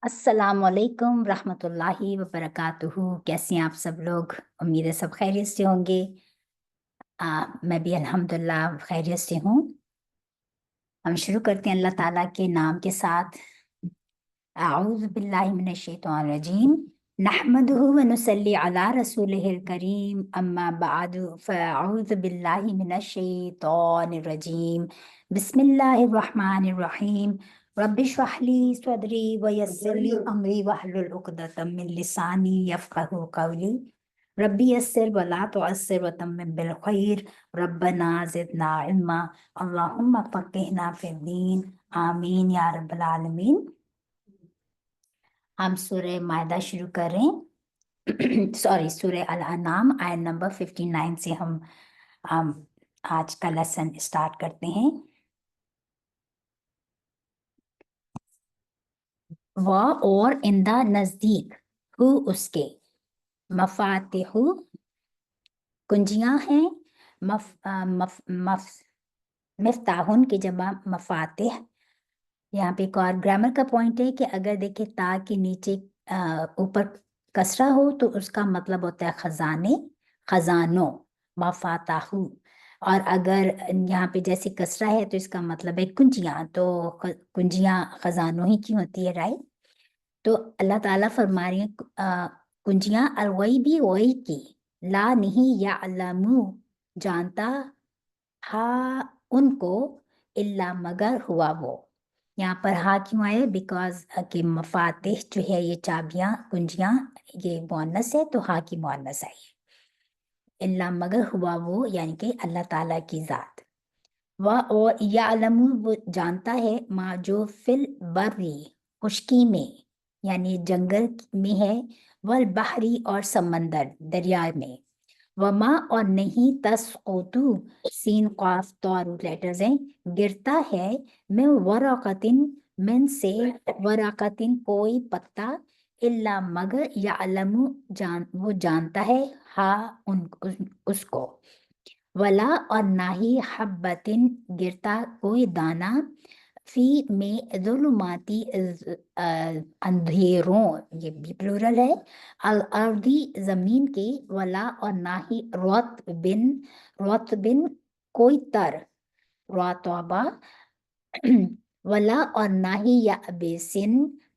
अस्सलाम वालेकुम रहमतुल्लाहि व बरकातुहू। कैसे हैं आप सब लोग? उम्मीद है सब खैरियत से होंगे। मैं भी अल्हम्दुलिल्लाह खैरियत से हूँ। हम शुरू करते हैं अल्लाह ताला के नाम के साथ। अऊज़ु बिल्लाहि मिनश शैतानिर रजीम। नहमदुहु व नुसल्ली अला रसूलिहिल करीम, अम्मा बअदु, फ़अऊज़ु बिल्लाहि मिनश शैतानिर रजीम। बिस्मिल्लाहिर रहमानिर रहीम। रब्बिश्रह ली सदरी व यस्सिर ली अमरी वहलुल उक़दतम मिन लिसानी यफ़क़हू क़ौली। रब्बी यस्सिर व ला तुअस्सिर व तम्मिम बिल खैर। रब्बना ज़िदना इल्मा। अल्लाहुम्मा फ़क़्हिना फ़िद्दीन। आमीन या रब्बल आलमीन। हम सूरह मायदा शुरू करें। सॉरी, सूरह अल अनाम आयत नंबर 59 से हम आज का लेसन स्टार्ट करते हैं। वह और इंदा नजदीक हु उसके, मफातिहु कुंजियां हैं, मफ, मफ, मफ, मिफ्ताहुन की जमा मफातिह। यहाँ पे एक और ग्रामर का पॉइंट है कि अगर देखे ता के नीचे ऊपर कसरा हो तो उसका मतलब होता है खजाने, खजानों, मफाताहू। और अगर यहाँ पे जैसे कसरा है तो इसका मतलब है कुंजियां, तो कुंजियां खजानों ही की होती है, राइट। तो अल्लाह ताला फरमा रही है कुंजियां अलगई भी वही की, ला नहीं या अल्लामू जानता, हा उनको, इल्ला मगर हुआ वो। यहाँ पर हा क्यों आए? बिकॉज कि मफातिह जो है ये चाबियां, कुंजियां, ये मुअन्नस है तो हा की मुअन्नस आई है। इल्ला मगर हुआ वो यानी कि अल्लाह ताला की जात। वह और यालमु वो जानता है, माँ जो फिल बर्री खुश्की में यानी जंगल में है, वल बहरी और समंदर दरिया में, वमा और नहीं तस्कुतु, सीन काफ तौर लेटर्स हैं, गिरता है, मैं वरकतिन मिन से, वरकतिन कोई पत्ता, इल्ला मगर या अलमु वो जानता है, हा उसको, वला और ना ही हब्बतिन गिरता कोई दाना, फी में जुलुमाती अंधेरों, ये भी प्लूरल है, अल अर्दी जमीन के, वला और ना ही रौत बिन कोई तर, रौतबा, वला और ना ही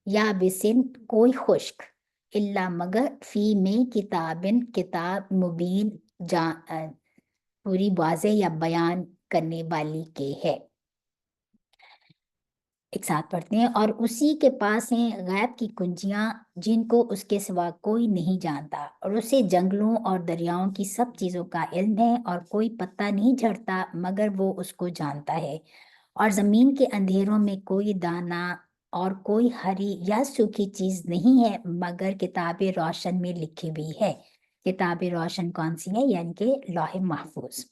या बेसिन कोई खुश्क, इल्ला मगर फी में किताबिन किताब मुबीन पूरी वाज़े या बयान करने वाली के है। एक साथ पढ़ते हैं। और उसी के पास हैं गैब की कुंजियां जिनको उसके सिवा कोई नहीं जानता, और उसे जंगलों और दरियाओं की सब चीज़ों का इल्म है, और कोई पत्ता नहीं झड़ता मगर वो उसको जानता है, और ज़मीन के अंधेरों में कोई दाना और कोई हरी या सूखी चीज़ नहीं है मगर किताब रोशन में लिखी हुई है। किताब रोशन कौन सी है? यानी कि लौह महफूज।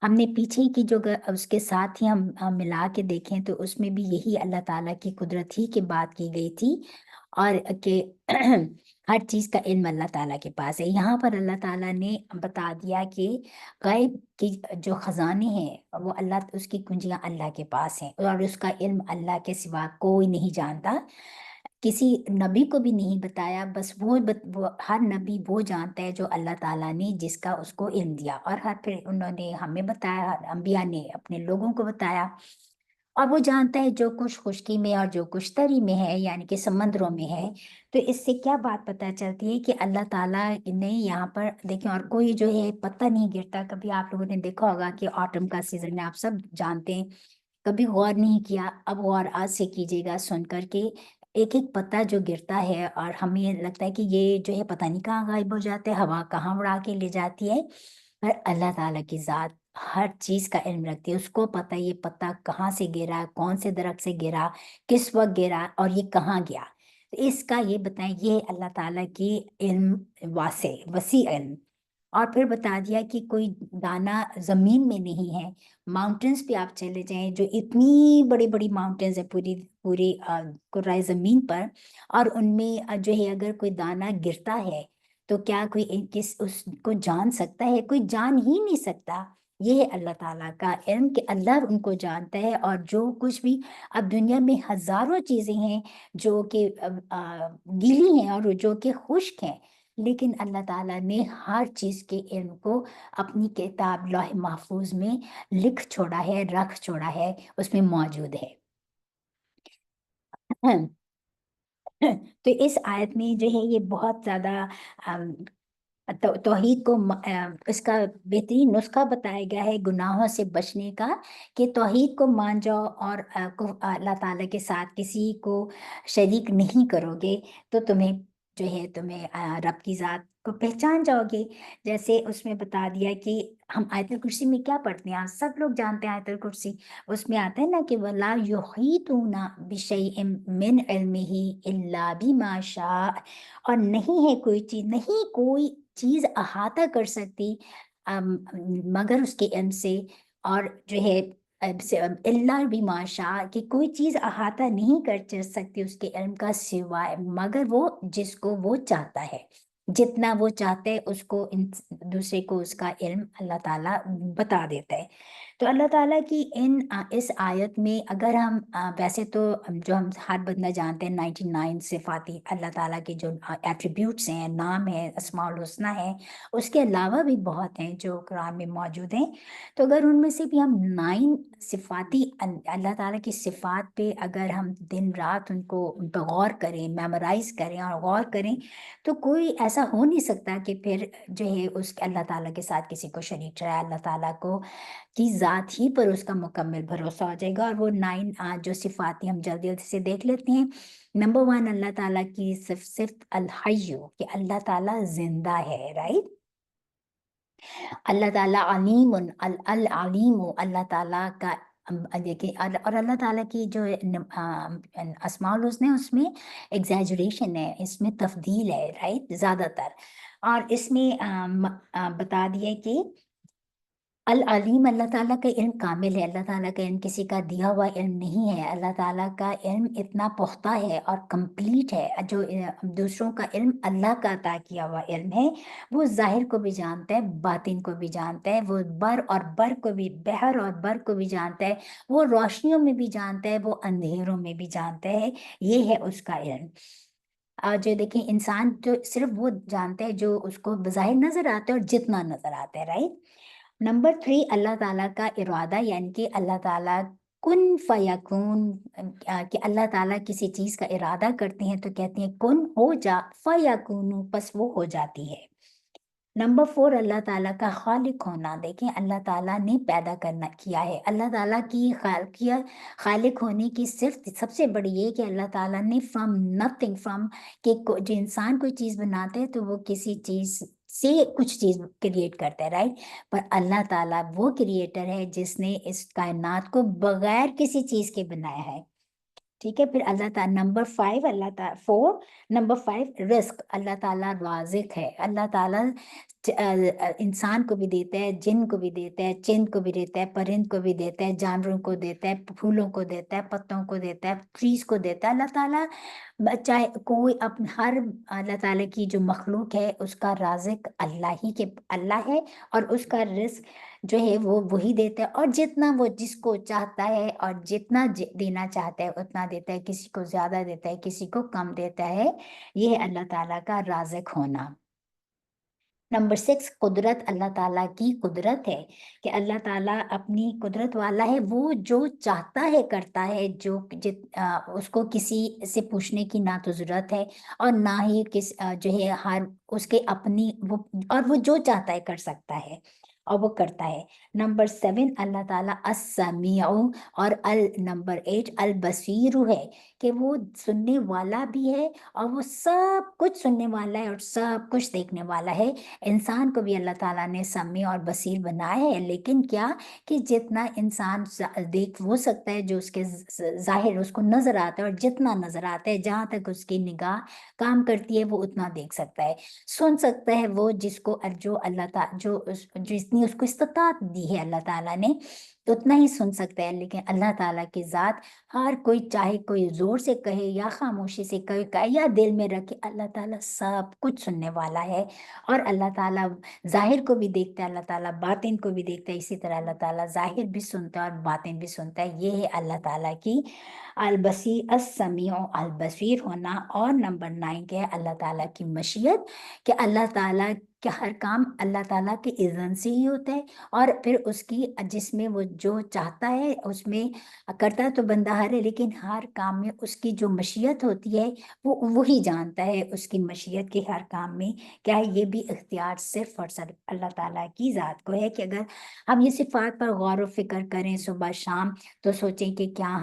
हमने पीछे की जो उसके साथ ही हम मिला के देखें तो उसमें भी यही अल्लाह ताला की कुदरत ही की बात की गई थी, और कि हर चीज़ का इल्म अल्लाह ताला के पास है। यहाँ पर अल्लाह ताला ने बता दिया कि गैब की जो खजाने हैं वो अल्लाह, उसकी कुंजियां अल्लाह के पास हैं, और उसका इल्म अल्लाह के सिवा कोई नहीं जानता। किसी नबी को भी नहीं बताया, बस वो हर नबी वो जानता है जो अल्लाह ताला ने जिसका उसको इल्म दिया, और हर फिर उन्होंने हमें बताया, हर अंबिया ने अपने लोगों को बताया। और वो जानता है जो कुछ खुश्की में और जो कुछ तरी में है यानी कि समंदरों में है। तो इससे क्या बात पता चलती है कि अल्लाह ताला ने यहाँ पर देखें, और कोई जो है पत्ता नहीं गिरता। कभी आप लोगों ने देखा होगा कि ऑटम का सीजन है, आप सब जानते हैं, कभी गौर नहीं किया, अब गौर आज से कीजिएगा सुन करके। एक एक पत्ता जो गिरता है और हमें लगता है कि ये जो है पता नहीं कहाँ गायब हो जाते हैं, हवा कहाँ उड़ा के ले जाती है, पर अल्लाह ताला की जात हर चीज का इल्म रखती है। उसको पता है ये पत्ता कहाँ से गिरा, कौन से दरख्त से गिरा, किस वक्त गिरा और ये कहाँ गया। तो इसका ये बताएं, ये अल्लाह ताला की इल्म वासे वसी इल्म। और फिर बता दिया कि कोई दाना जमीन में नहीं है। माउंटेन्स पे आप चले जाएं, जो इतनी बड़ी बड़ी माउंटेन्स है पूरी पूरी कुर्राए जमीन पर, और उनमें जो है अगर कोई दाना गिरता है तो क्या कोई किस उसको जान सकता है? कोई जान ही नहीं सकता। یہ ہے اللہ تعالیٰ کا علم کہ اللہ ان کو جانتا ہے، اور جو کچھ بھی اب دنیا میں ہزاروں چیزیں ہیں جو کہ گیلی ہیں اور جو کہ خشک ہیں، لیکن اللہ تعالیٰ نے ہر چیز کے علم کو اپنی کتاب لوح محفوظ میں لکھ چھوڑا ہے، رکھ چھوڑا ہے، اس میں موجود ہے۔ تو اس آیت میں جو ہے یہ بہت زیادہ توحید کو اس کا بہترین نسخہ بتایا گیا ہے گناہوں سے بچنے کا، کہ توحید کو مان جاؤ اور اللہ تعالیٰ کے ساتھ کسی کو شریک نہیں کرو گے، تو تمہیں جو ہے رب کی ذات کو پہچان جاؤ گے۔ جیسے اس میں بتا دیا کہ ہم آیت الکرسی میں کیا پڑھتے ہیں، سب لوگ جانتے ہیں آیت الکرسی، اس میں آتا ہے نا کہ وَلَا يُحِيطُونَ بِشَيْءٍ مِّنْ عِلْمِهِ إِلَّا بِمَا شَاءَ، اور نہیں کوئی چیز احاطہ کر سکتی مگر اس کے علم سے، اور جو ہے اللہ بما شاء، کہ کوئی چیز احاطہ نہیں کر سکتی اس کے علم کا سوائے مگر وہ جس کو وہ چاہتا ہے، جتنا وہ چاہتا ہے اس کو دوسرے کو اس کا علم اللہ تعالیٰ بتا دیتا ہے۔ تو اللہ تعالیٰ کی اس آیت میں اگر ہم ویسے تو جو ہم ہر بندہ جانتے ہیں 99 صفاتی اللہ تعالیٰ کے جو ایٹریبیوٹس ہیں، نام ہیں، اسماء الحسنہ ہیں، اس کے علاوہ بھی بہت ہیں جو قرآن میں موجود ہیں۔ تو اگر ان میں سے بھی ہم 9 صفاتی اللہ تعالیٰ کی صفات پہ اگر ہم دن رات ان پہ غور کریں، میمورائز کریں اور غور کریں، تو کوئی ایسا ہو نہیں سکتا کہ پھر جو ہے اس اللہ تعالیٰ کے ساتھ کسی کو شریک ٹھہرائے۔ اللہ تعالیٰ کو کی ذات ہی پر اس کا مکمل بھروسہ ہو جائے گا، اور وہ 9 جو صفاتی ہم جلدی جلدی سے دیکھ لیتے ہیں۔ نمبر 1 اللہ تعالیٰ کی صفت الحیو، کہ اللہ تعالیٰ زندہ ہے، رائٹ۔ اللہ تعالیٰ علیم، العلیم، اللہ تعالیٰ کا دیکھیں، اور اللہ تعالیٰ کی جو اسماء الحسنى اس میں ایگزیجریشن ہے، اس میں تفضیل ہے، رائٹ، زیادہ تر، اور اس میں بتا دیا کہ العلیم، اللہ تعالیٰ کا علم کامل ہے، اللہ تعالیٰ کا علم کسی کا دیا ہوا علم نہیں ہے، اللہ تعالیٰ کا علم اتنا پختہ ہے اور کمپلیٹ ہے، جو دوسروں کا علم اللہ کا عطا کیا ہوا علم ہے، وہ ظاہر کو بھی جانتا ہے، باطن کو بھی جانتا ہے، وہ بر کو بھی، بحر اور بر کو بھی جانتا ہے، وہ روشنیوں میں بھی جانتا ہے، وہ اندھیروں میں بھی جانتا ہے، یہ ہے اس کا علم۔ جو دیکھیں انسان جو صرف وہ جانتا ہے جو اس کو بظاہر نظر آتا ہے اور جتنا نظر آتا ہے، رائٹ۔ نمبر 3 اللہ تعالیٰ کا ارادہ، یعنی کہ اللہ تعالیٰ کن فیکون، کہ اللہ تعالیٰ کسی چیز کا ارادہ کرتے ہیں تو کہتے ہیں کن ہو جا، فیکون، پس وہ ہو جاتی ہے۔ نمبر 4 اللہ تعالیٰ کا خالق ہونا، دیکھیں اللہ تعالیٰ نے پیدا کیا ہے، اللہ تعالیٰ کی خالق ہونے کی صرف سب سے بڑی یہ کہ اللہ تعالیٰ نے فرام نتھنگ، کہ جو انسان کوئی چیز بناتے ہیں تو وہ کسی چیز سے کچھ چیز کریٹ کرتا ہے، رائٹ، پر اللہ تعالیٰ وہ کریٹر ہے جس نے اس کائنات کو بغیر کسی چیز کے بنایا ہے، ٹھیک ہے۔ پھر اللہ تعالیٰ نمبر 5 اللہ تعالیٰ 4 نمبر 5 رزق، اللہ تعالیٰ رازق ہے، اللہ تعالیٰ انسان کو بھی دیتا ہے، جن کو بھی دیتا ہے، چند کو بھی دیتا ہے، پرند کو بھی دیتا ہے، جانوروں کو دیتا ہے، پھولوں کو دیتا ہے، پتوں کو دیتا ہے، ٹریز کو دیتا ہے، اللہ تعالیٰ چاہے کوئی ہر اللہ تعالیٰ کی جو مخلوق ہے اس کا رازق اللہ ہے، اور اس کا رزق جو ہے وہ وہی دیتا ہے، اور جتنا وہ جس کو چاہتا ہے اور جتنا دینا چاہتا ہے اتنا دیتا ہے، کسی کو زیادہ دیتا ہے، کسی کو کم دیتا ہے، یہ ہے اللہ تعالیٰ کا رازق ہونا۔ نمبر 6 قدرت، اللہ تعالیٰ کی قدرت ہے کہ اللہ تعالیٰ اپنی قدرت والا ہے، وہ جو چاہتا ہے کرتا ہے، اس کو کسی سے پوچھنے کی نہ تو ضرورت ہے اور نہ ہی جو ہے اس کے اپنی اور وہ جو چاہتا ہے کر سکتا ہے اور وہ کرتا ہے۔ نمبر 7 اللہ تعالیٰ السمیع، اور نمبر 8 البصیر ہے کہ وہ سننے والا بھی ہے اور وہ سب کچھ سننے والا ہے اور سب کچھ دیکھنے والا ہے۔ انسان کو بھی اللہ تعالیٰ نے سمیع اور بصیر بنایا ہے، لیکن کیا کہ جتنا انسان دیکھ وہ سکتا ہے جو اس کے ظاہر اس کو نظر آتا ہے، اور جتنا نظر آتا ہے جہاں تک اس کی نگاہ کام کرتی ہے وہ اتنا دیکھ سکتا ہے، سن سکتا ہے وہ جو اللہ تعالیٰ جو جتنی جتنی اس کو استطاعت دی ہے اللہ تعالیٰ نے اتنا ہی سن سکتا ہے، لیکن اللہ تعالیٰ کی ذات ہر کوئی چاہے کوئی زور سے کہے یا خاموشی سے کہے یا دل میں رکھے، اللہ تعالیٰ سب کچھ سننے والا ہے، اور اللہ تعالیٰ ظاہر کو بھی دیکھتا ہے، اللہ تعالیٰ باطن کو بھی دیکھتا ہے، اسی طرح اللہ تعالیٰ ظاہر بھی سنتا ہے اور باطن بھی سنتا ہے۔ یہ ہے اللہ تعالیٰ کی البصیر السمیع البصیر ہونا۔ اور نمبر 9 کیا ہے؟ اللہ تعالیٰ کی مشیت، کہ اللہ تعالیٰ کا ہر کام اللہ تعالیٰ کے اذن سے ہی ہوتا ہے، اور پھر اس کی جس میں وہ جو چاہتا ہے اس میں کرتا تو بندہ ہر ہے، لیکن ہر کام میں اس کی جو مشیت ہوتی ہے وہ وہی جانتا ہے اس کی مشیت کے ہر کام میں کیا ہے۔ یہ بھی اختیار صرف اور صرف اللہ تعالیٰ کی ذات کو ہے، کہ اگر ہم یہ صفات پر غور و فکر کریں صبح شام تو سوچیں کہ کیا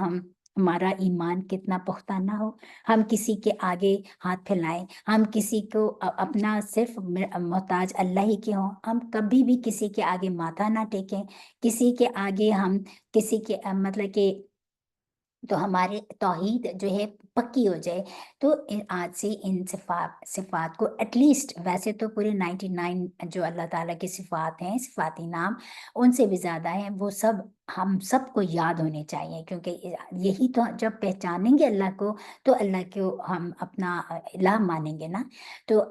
ہمارا ایمان کتنا پختہ نہ ہو، ہم کسی کے آگے ہاتھ پھیلائیں، ہم کسی کو اپنا صرف محتاج اللہ ہی کے ہوں، ہم کبھی بھی کسی کے آگے ماتھا نہ ٹیکیں، کسی کے آگے ہم کسی کے مطلب کہ تو ہمارے توحید جو ہے پکی ہو جائے۔ تو آج سے ان صفات کو ایٹ لیسٹ، ویسے تو پورے 99 جو اللہ تعالیٰ کی صفات ہیں، صفاتی نام ان سے بھی زیادہ ہیں، وہ سب ہم سب کو یاد ہونے چاہیے، کیونکہ یہی تو جب پہچانیں گے اللہ کو تو اللہ کو ہم اپنا الہ مانیں گے نا۔ تو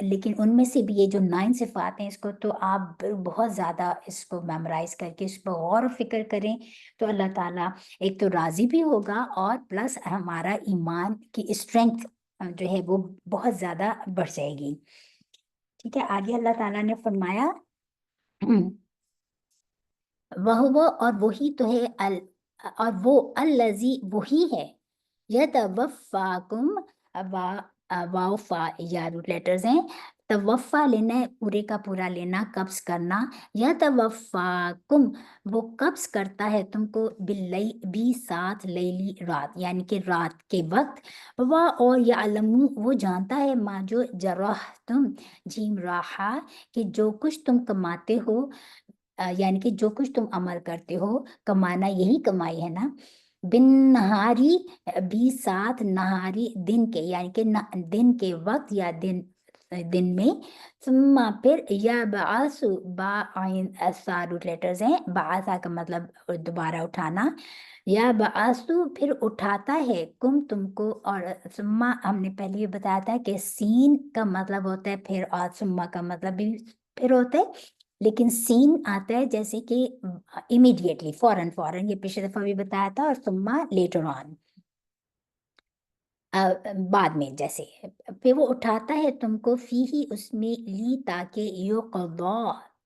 لیکن ان میں سے بھی یہ جو 9 صفات ہیں، اس کو تو آپ بہت زیادہ اس کو میمورائز کر کے اس پر غور و فکر کریں تو اللہ تعالیٰ ایک تو راضی بھی ہوگا، اور پلس ہمارا ایمان کی اسٹرینتھ جو ہے وہ بہت زیادہ بڑھ جائے گی۔ ٹھیک ہے، آگے اللہ تعالیٰ نے فرمایا وہ اور وہی تو ہے اور وہ الذی وہی ہے یتوفاکم واؤفا یا روٹ لیٹرز ہیں، توفا لینا ہے پورے کا پورا لینا، قبض کرنا، یتوفاکم وہ قبض کرتا ہے تم کو بھی ساتھ لیلی رات، یعنی کہ رات کے وقت، اور یعلم وہ جانتا ہے ما جو جراح تم جیم راحا کہ جو کچھ تم کماتے ہو، یعنی کہ جو کچھ تم عمل کرتے ہو، کمانا یہی کمائی ہے نا، بن نہاری بھی ساتھ نہاری دن کے، یعنی کہ دن کے وقت یا دن میں، ثم پھر یا بعث بعین روٹ لیٹرز ہیں، بعثا کا مطلب دوبارہ اٹھانا، یا بعثو پھر اٹھاتا ہے تم کو، اور ثم ہم نے پہلے بھی بتایا تھا کہ سین کا مطلب ہوتا ہے پھر، اور ثم کا مطلب بھی پھر ہوتا ہے، لیکن سین آتا ہے جیسے کہ امیڈیٹلی، فوراً، یہ پچھلے دفعہ بھی بتایا تھا، اور ثم لیٹر آن بعد میں، جیسے پھر وہ اٹھاتا ہے تم کو فی ہی اس میں، لی تاکہ یقضا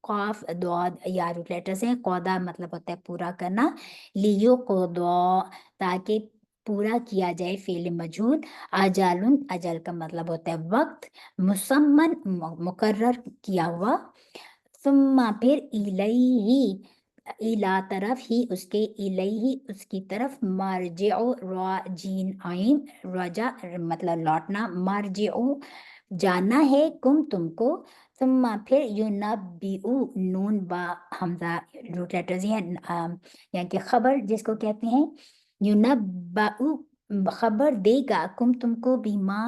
قاف دعاد یا روٹ لیٹرز ہیں، قودا مطلب ہوتا ہے پورا کرنا، لیقضا تاکہ پورا کیا جائے، فعل مجہول، اجل اجل کا مطلب ہوتا ہے وقت، مسمن مقرر کیا ہوا، ثم پھر الیہ الا طرف ہی اس کے، الیہ اس کی طرف، مرجعو راجین آئین، رجع مطلب لوٹنا، مرجعو جانا ہے تم کو، ثم پھر ینبئو نون با حمزہ روٹ لیٹرز ہیں، یعنی کہ خبر جس کو کہتے ہیں، ینبئو خبر دے گا تم کو، بیما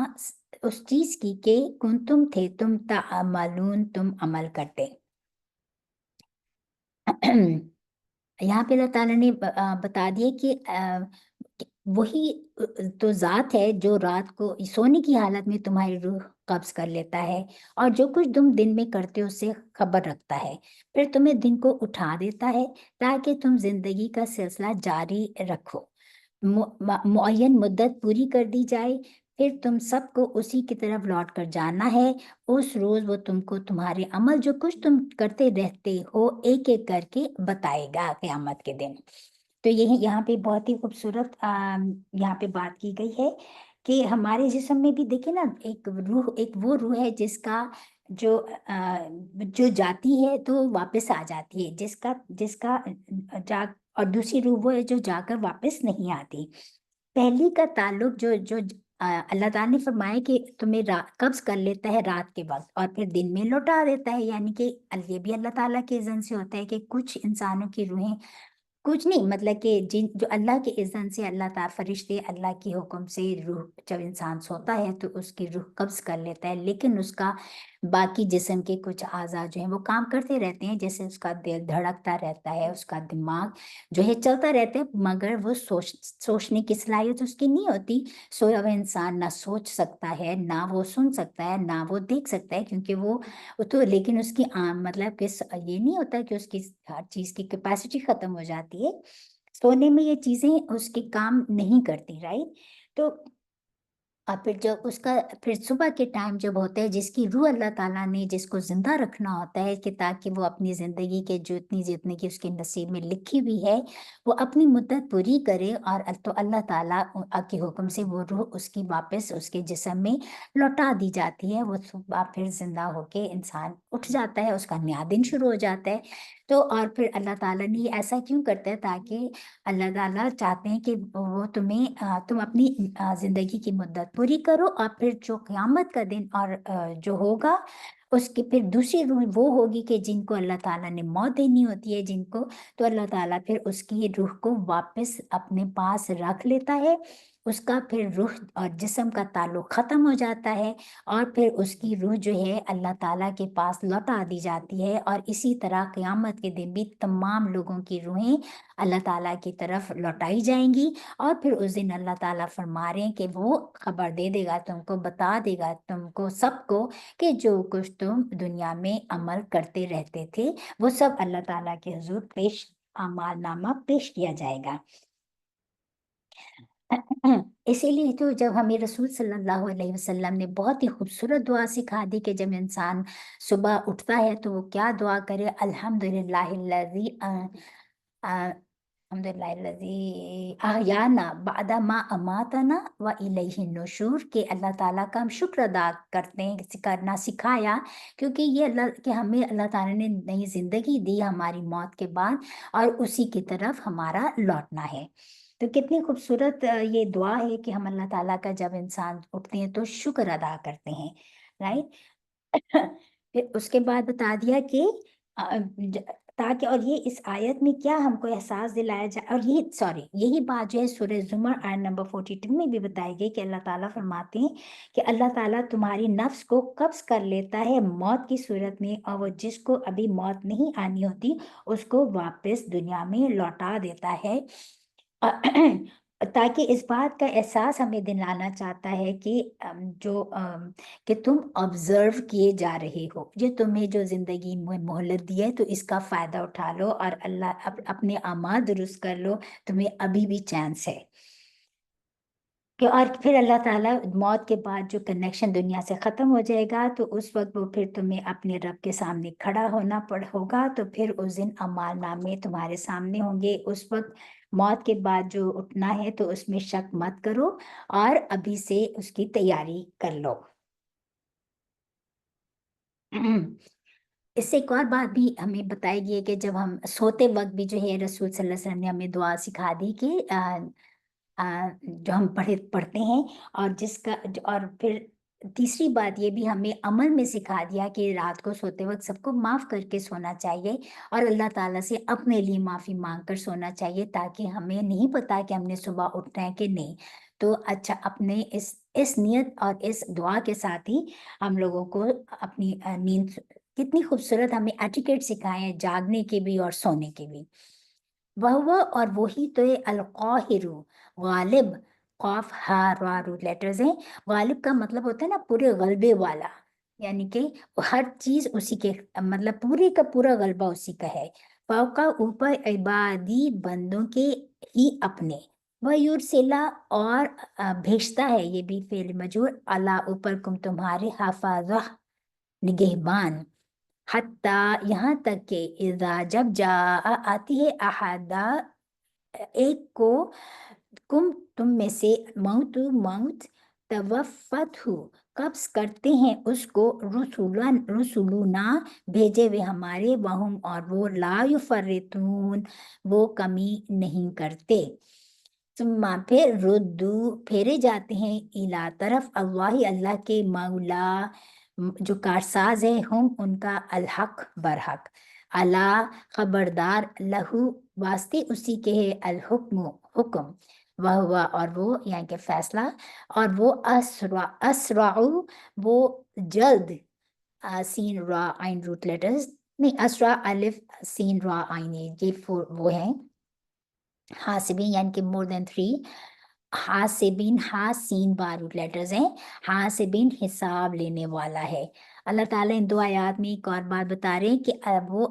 اس چیز کی کہ تم تھے تم تعملون تم عمل کرتے۔ یہاں پہ اللہ تعالیٰ نے بتا دیا کہ وہی تو ذات ہے جو رات کو سونے کی حالت میں تمہاری روح قبض کر لیتا ہے، اور جو کچھ تم دن میں کرتے ہو اس سے خبر رکھتا ہے، پھر تمہیں دن کو اٹھا دیتا ہے تاکہ تم زندگی کا سلسلہ جاری رکھو، معین مدت پوری کر دی جائے، پھر تم سب کو اسی کی طرف لوٹ کر جانا ہے، اس روز وہ تم کو تمہارے عمل جو کچھ تم کرتے رہتے ہو ایک ایک کر کے بتائے گا قیامت کے دن۔ تو یہاں پہ بہت ہی خوبصورت یہاں پہ بات کی گئی ہے کہ ہمارے جسم میں بھی دیکھیں نا، ایک وہ روح ہے جس کا جو جاتی ہے تو واپس آ جاتی ہے، جس کا اور دوسری روح وہ ہے جو جا کر واپس نہیں آتی۔ پہلی کا تعلق جو اللہ تعالیٰ نے فرمایا کہ تمہیں قبض کر لیتا ہے رات کے وقت اور پھر دن میں لوٹا دیتا ہے، یعنی کہ یہ بھی اللہ تعالیٰ کے اذن سے ہوتا ہے کہ کچھ انسانوں کی روحیں कुछ नहीं, मतलब कि जिन जो अल्लाह के इज़्ज़न से अल्लाह फरिश्ते अल्लाह के हुक्म से रूह, जब इंसान सोता है तो उसकी रूह कब्ज़ कर लेता है, लेकिन उसका बाकी जिस्म के कुछ आज़ा जो हैं वो काम करते रहते हैं, जैसे उसका दिल धड़कता रहता है, उसका दिमाग जो है चलता रहता है, मगर वो सोचने की सलाहियत उसकी नहीं होती। सोया हुआ इंसान ना सोच सकता है, ना वो सुन सकता है, ना वो देख सकता है, क्योंकि वो तो, लेकिन उसकी मतलब कि ये नहीं होता कि उसकी हर चीज़ की कैपेसिटी ख़त्म हो जाती है। सोने में ये चीज़ें उसके काम नहीं करती, राइट? तो और फिर जब उसका फिर सुबह के टाइम जब होता है, जिसकी रूह अल्लाह ताला ने जिसको ज़िंदा रखना होता है कि ताकि वो अपनी ज़िंदगी के जो इतनी जितने की उसके नसीब में लिखी हुई है, वो अपनी मुद्दत पूरी करे, और तो अल्लाह ताला के हुक्म से वो रूह उसकी वापस उसके जिस्म में लौटा दी जाती है। वो सुबह फिर ज़िंदा होके इंसान उठ जाता है, उसका नया दिन शुरू हो जाता है। तो और फिर अल्लाह ताला ने ये ऐसा क्यों करता है? ताकि अल्लाह ताला चाहते हैं कि वो तुम अपनी ज़िंदगी की मुद्दत पूरी करो, और फिर जो क़यामत का दिन और जो होगा, उसकी फिर दूसरी रूह वो होगी कि जिनको अल्लाह ताला ने मौत देनी होती है जिनको, तो अल्लाह ताला फिर उसकी रूह को वापस अपने पास रख लेता है। उसका फिर रूह और जिस्म का ताल्लुक ख़त्म हो जाता है, और फिर उसकी रूह जो है अल्लाह ताला के पास लौटा दी जाती है, और इसी तरह क़यामत के दिन भी तमाम लोगों की रूहें अल्लाह ताला की तरफ लौटाई जाएँगी, और फिर उस दिन अल्लाह ताला फरमा रहे हैं कि वो खबर दे देगा तुमको, बता देगा तुमको सबको कि जो कुछ तुम दुनिया में अमल करते रहते थे, वो सब अल्लाह ताला के हुज़ूर अमालनामा पेश किया जाएगा। इसीलिए तो जब हमें रसूल सल्लल्लाहु अलैहि वसल्लम ने बहुत ही खूबसूरत दुआ सिखा दी कि जब इंसान सुबह उठता है तो वो क्या दुआ करे, अल्हम्दुलिल्लाहिल्लज़ी अल्हम्दुलिल्लाहिल्लज़ी अहयाना बअदा मा अमातना व इलैहि नुशूर, के अल्लाह ताला का हम शुक्र अदा करते हैं, करना सिखाया, क्योंकि ये अल्लाह कि हमें अल्लाह ताला ने नई ज़िंदगी दी हमारी मौत के बाद, और उसी की तरफ हमारा लौटना है। तो कितनी खूबसूरत ये दुआ है कि हम अल्लाह ताला का जब इंसान उठते हैं तो शुक्र अदा करते हैं, राइट? फिर उसके बाद बता दिया कि अ, ज ताकि, और ये इस आयत में क्या हमको एहसास दिलाया जाए, और ये सॉरी यही बात जो है सूरह ज़ुमर आयत नंबर 42 में भी बताई गई कि अल्लाह ताला फरमाते हैं कि अल्लाह ताला तुम्हारी नफ्स को कब्ज़ कर लेता है मौत की सूरत में, और वो जिसको अभी मौत नहीं आनी होती उसको वापस दुनिया में लौटा देता है। अ, ताकि इस बात का एहसास हमें दिलाना चाहता है कि कि तुम ऑब्जर्व किए जा रहे हो, जो तुम्हें जो जिंदगी में मोहलत दी है तो इसका फायदा उठा लो, और अल्लाह अपने अमाल दुरुस्त कर लो, तुम्हें अभी भी चांस है। कि और फिर अल्लाह ताला मौत के बाद जो कनेक्शन दुनिया से ख़त्म हो जाएगा, तो उस वक़्त वो फिर तुम्हें अपने रब के सामने खड़ा होगा, तो फिर उस दिन अमालनामे तुम्हारे सामने होंगे। उस वक़्त मौत के बाद जो उठना है तो उसमें शक मत करो, और अभी से उसकी तैयारी कर लो। इससे एक और बात भी हमें बताई गई है कि जब हम सोते वक़्त भी जो है रसूल सल्लल्लाहु अलैहि वसल्लम ने हमें दुआ सिखा दी कि जो हम पढ़ते हैं, और और फिर तीसरी बात ये भी हमें अमल में सिखा दिया कि रात को सोते वक़्त सबको माफ़ करके सोना चाहिए, और अल्लाह ताला से अपने लिए माफ़ी माँग कर सोना चाहिए, ताकि हमें नहीं पता कि हमने सुबह उठना है कि नहीं। तो अच्छा, अपने इस नियत और इस दुआ के साथ ही हम लोगों को अपनी नींद, कितनी खूबसूरत हमें एटिकेट सिखाए हैं जागने के भी और सोने के भी। वहुवा, और वही तो है अल-काहिरु, गालिब, क़ाफ हा रा रू लेटर्स हैं। गालिब का मतलब होता है ना पूरे गलबे वाला, यानी कि हर चीज़ उसी के, मतलब पूरे का पूरा गलबा उसी का है। फ़ौका, ऊपर, इबादी, बंदों के ही अपने। व युरसिला, और भेजता है, ये भी फ़ेल मजहूर, अला ऊपर कुम तुम्हारे, हफ़ाज़ा, निगहबान। हत्ता, यहाँ तक कि इज़ा, जब आती है अहादा, एक को, तुम में से, मौत, तवफ़्फ़तहु, कब्ज़ करते हैं उसको, रुसुलुना, भेजे हुए हमारे, वहुम, और वो, ला युफ़र्रितून, वो कमी नहीं करते। सुम्मा, फिर रुद्दू, फेरे जाते हैं, इला, तरफ, अल्लाह, अल्लाह के, मौला, जो कारसाज है, हम उनका, अलहक, बरहक। अला खबरदार, लहू वास्ते उसी के है अलहुक्म हुक्म, वह हुआ और वो यानी कि फैसला, और वो असराउ वो जल्द, सीन रा आइन रूट लेटर्स, नहीं असरा अलिफ सीन रा आइन, ये फोर वो हैं। हासिबीन यानी कि मोर देन 3, हासिबीन हा सीन बा रूट लेटर्स हैं। हासिबीन हिसाब लेने वाला है। अल्लाह ताला इन दो आयात में एक और बात बता रहे हैं कि वो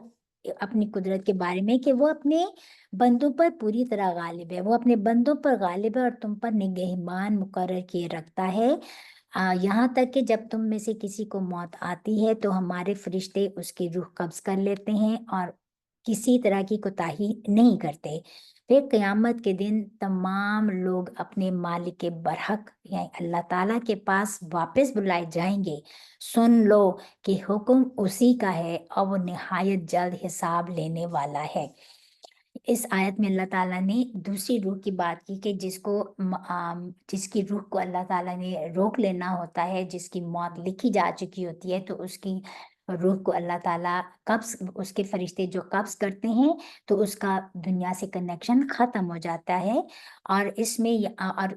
अपनी कुदरत के बारे में कि वो अपने बंदों पर पूरी तरह गालिब है, वो अपने बंदों पर गालिब है और तुम पर निगहबान मुकर्रर किए रखता है। यहाँ तक कि जब तुम में से किसी को मौत आती है तो हमारे फरिश्ते उसकी रूह कब्ज कर लेते हैं और किसी तरह की कोताही नहीं करते। फिर क़यामत के दिन तमाम लोग अपने मालिक के बरहक यानी अल्लाह ताला के पास वापस बुलाए जाएंगे। सुन लो कि हुक्म उसी का है और वो निहायत जल्द हिसाब लेने वाला है। इस आयत में अल्लाह ताला ने दूसरी रूह की बात की कि जिसकी रूह को अल्लाह ताला ने रोक लेना होता है, जिसकी मौत लिखी जा चुकी होती है, तो उसकी रूह को अल्लाह ताला कब्ज, उसके फरिश्ते जो कब्ज करते हैं तो उसका दुनिया से कनेक्शन ख़त्म हो जाता है। और इसमें और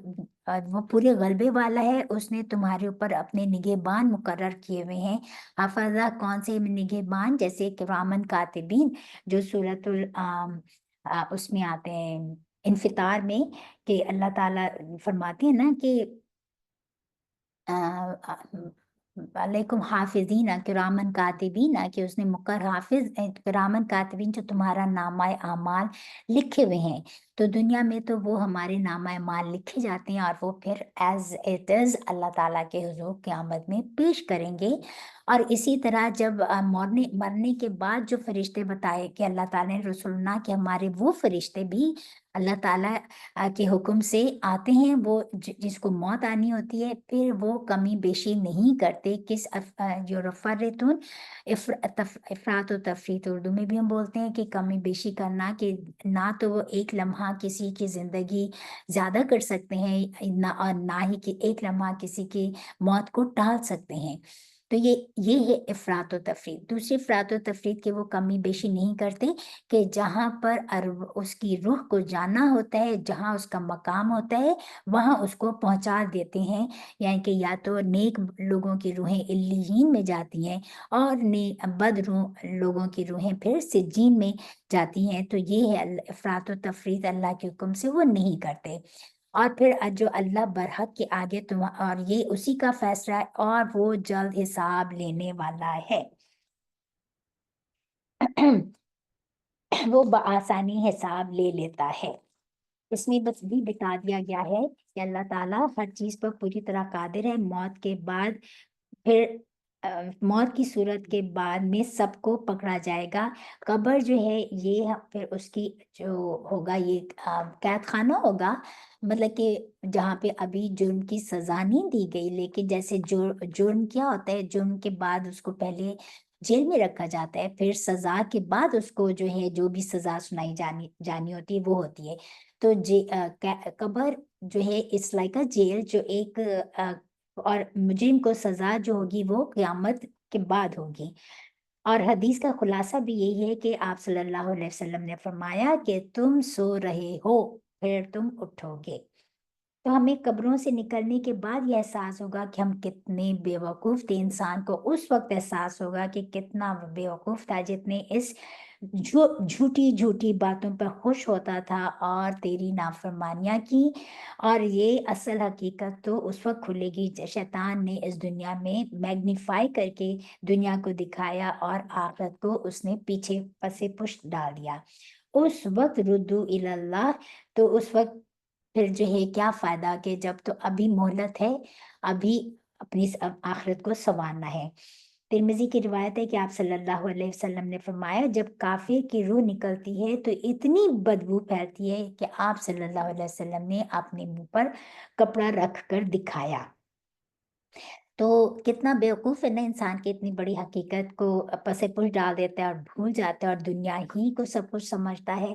वो पूरे गलबे वाला है, उसने तुम्हारे ऊपर अपने निगहबान मुकर्रर किए हुए हैं। हाफजा कौन से निगहबान, जैसे किरामन कातिबीन जो सूरतुल उसमें आते हैं इन्फितार में, कि अल्लाह ताला फरमाते हैं ना कि वालेकुम हाफिजीना किरामन कातिबीना, कि उसने मुकर हाफिज किरामन कातिबीन जो तुम्हारा नामाए आमाल लिखे हुए हैं। तो दुनिया में तो वो हमारे नामाए माल लिखे जाते हैं और वो फिर एज इट इज़ अल्लाह ताला के हुजूर क़यामत में पेश करेंगे। और इसी तरह जब मरने मरने के बाद जो फरिश्ते बताए कि अल्लाह ताला ने रसूलना कि हमारे वो फरिश्ते भी अल्लाह ताला के हुक्म से आते हैं, वो जिसको मौत आनी होती है फिर वो कमी बेशी नहीं करते। यूरफ़र्रितून, इफ़रात व तफ़रीत उर्दू में भी हम बोलते हैं कि कमी बेशी करना, कि ना तो वो एक लम्हा किसी की ज़िंदगी ज़्यादा कर सकते हैं ना, और ना ही कि एक लम्हा किसी की मौत को टाल सकते हैं। तो ये है इफ़रात व तफ़रीत। दूसरी इफ़रात व तफ़रीत की वो कमी बेशी नहीं करते कि जहाँ पर उसकी रूह को जाना होता है, जहाँ उसका मकाम होता है, वहाँ उसको पहुँचा देते हैं। यानी कि या तो नेक लोगों की रूहें इल्लीयीन में जाती हैं और बद रूह लोगों की रूहें फिर सिज्जीन में जाती हैं। तो ये है इफ़रात व तफ़रीत अल्लाह के हुक्म से वो नहीं करते। और फिर जो अल्लाह बरहक के आगे तुम, और ये उसी का फैसला है और वो जल्द हिसाब लेने वाला है। वो बआसानी हिसाब ले लेता है। इसमें बस भी बता दिया गया है कि अल्लाह ताला हर चीज पर पूरी तरह कादिर है। मौत के बाद फिर मौत की सूरत के बाद में सबको पकड़ा जाएगा। कब्र जो है ये फिर उसकी जो होगा ये कैद खाना होगा, मतलब कि जहाँ पे अभी जुर्म की सजा नहीं दी गई, लेकिन जैसे जुर्म क्या होता है, जुर्म के बाद उसको पहले जेल में रखा जाता है, फिर सजा के बाद उसको जो है जो भी सजा सुनाई जानी जानी होती है वो होती है। तो कब्र जो है इट्स लाइक अ जेल, जो एक और मुजरिम को सजा जो होगी वो क़यामत के बाद होगी। और हदीस का खुलासा भी यही है कि आप सल्लल्लाहु अलैहि वसल्लम ने फरमाया कि तुम सो रहे हो फिर तुम उठोगे। तो हमें कब्रों से निकलने के बाद ये एहसास होगा कि हम कितने बेवकूफ़ थे। इंसान को उस वक्त एहसास होगा कि कितना बेवकूफ़ था जितने इस झूठी झूठी बातों पर खुश होता था और तेरी नाफरमानियां की। और ये असल हकीकत तो उस वक्त खुलेगी जब शैतान ने इस दुनिया में मैग्नीफाई करके दुनिया को दिखाया और आखिरत को उसने पीछे पसे पुष्ट डाल दिया। उस वक्त रुद्दू इलल्लाह, तो उस वक्त फिर जो है क्या फायदा, कि जब तो अभी मोहलत है, अभी अपनी आखिरत को संवारना है। तिरमिजी की रिवायत है कि आप सल्लल्लाहु अलैहि वसल्लम ने फरमाया जब काफिर की रूह निकलती है तो इतनी बदबू फैलती है कि आप सल्लल्लाहु अलैहि वसल्लम ने अपने मुंह पर कपड़ा रख कर दिखाया। तो कितना बेवकूफ़ है ना इंसान की इतनी बड़ी हकीकत को पसे पुश डाल देता है और भूल जाता है और दुनिया ही को सब कुछ समझता है।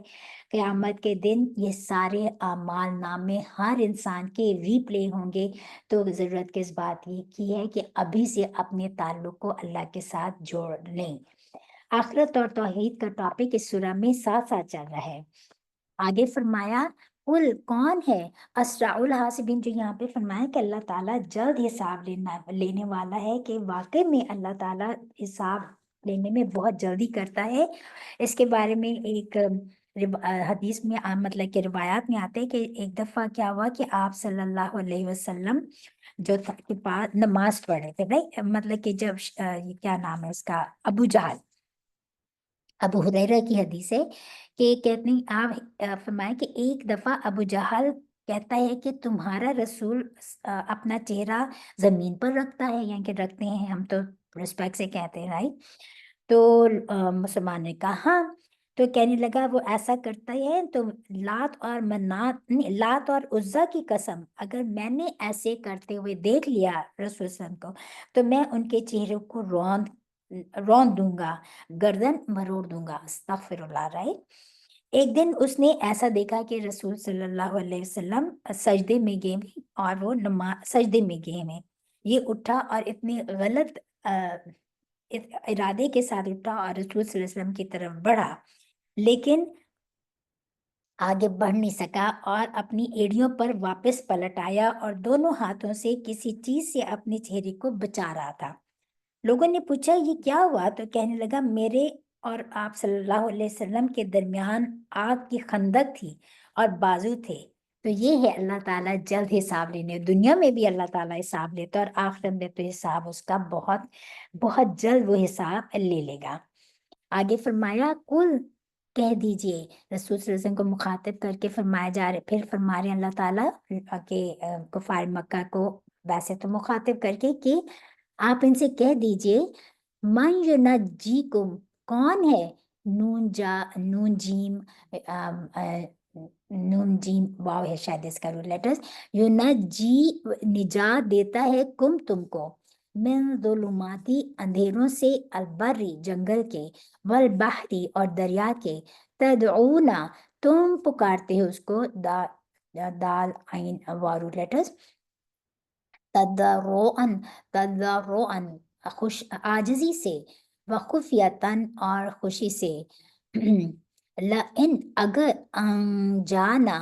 क़यामत के दिन ये सारे आमाल नामे हर इंसान के रीप्ले होंगे। तो ज़रूरत किस बात की है कि अभी से अपने ताल्लुक़ को अल्लाह के साथ जोड़ लें। आखिरत और तौहीद का टॉपिक इस सूरा में साथ साथ चल रहा है। आगे फरमाया कुल कौन है असराउल हासिबिन, जो यहाँ पे फरमाया कि अल्लाह ताला जल्द हिसाब लेने वाला है, कि वाकई में अल्लाह ताला हिसाब लेने में बहुत जल्दी करता है। इसके बारे में एक हदीस में मतलब कि रिवायात में आते हैं कि एक दफा क्या हुआ कि आप सल्लल्लाहु अलैहि वसल्लम जो था के पास नमाज पढ़ रहे थे, नहीं मतलब कि जब ये क्या नाम है उसका, अबू जहल, अबू हुरैरा की हदीस है कि कहते हैं आप फरमाए कि एक दफा अबू जहल कहता है कि तुम्हारा रसूल अपना चेहरा जमीन पर रखता है, यानी कि रखते हैं, हम तो रिस्पेक्ट से कहते हैं, राइट। तो मुसलमान ने कहा हाँ। तो कहने लगा वो ऐसा करता है तो लात और मन्नात नहीं, लात और उज्जा की कसम, अगर मैंने ऐसे करते हुए देख लिया रसूल सल्लल्लाहु अलैहि वसल्लम को, तो मैं उनके चेहरे को रौंद रौंद दूंगा, गर्दन मरोड़ दूंगा। अस्तगफिरुल्लाह, राइट। एक दिन उसने ऐसा देखा कि रसूल सल्लल्लाहु अलैहि वसल्लम सजदे में गए हैं और वो नमाज सजदे में गए हैं। ये उठा और इतने गलत इरादे के साथ उठा और रसूल सल्लल्लाहु अलैहि वसल्लम की तरफ बढ़ा, लेकिन आगे बढ़ नहीं सका और अपनी एड़ियों पर वापस पलट आया और दोनों हाथों से किसी चीज से अपने चेहरे को बचा रहा था। लोगों ने पूछा ये क्या हुआ, तो कहने लगा मेरे और आप सल्लल्लाहु अलैहि वसल्लम के दरमियान आग की खंदक थी और बाजू थे। तो ये है अल्लाह ताला जल्द हिसाब लेने, दुनिया में भी अल्लाह ताला हिसाब लेता है और आखिरत में तो हिसाब उसका बहुत बहुत जल्द वो हिसाब ले लेगा। आगे फरमाया कुल कह दीजिए, रसूल सल्लल्लाहु अलैहि वसल्लम को मुखातिब करके फरमाया जा रहा है, फिर फरमा रहे हैं अल्लाह ताला के कुफार मक्का को वैसे तो मुखातिब करके कि आप इनसे कह दीजिए मन युनज्जीकुम, कौन है नून जा नून जीम नून जीम वाव है शायद इसका रूल लेटर्स, युनज्जी निजात देता है कुम तुमको, मिन जुलुमाती अंधेरों से, अलबर्री जंगल के, वल बहरी और दरिया के, तदऊना तुम पुकारते हो उसको, दाल आइन वारू लेटर्स, तदर्रुअन तदर्रुअन खुश आजिजी से, व खुफियतन और खुशी से। इन अगर जाना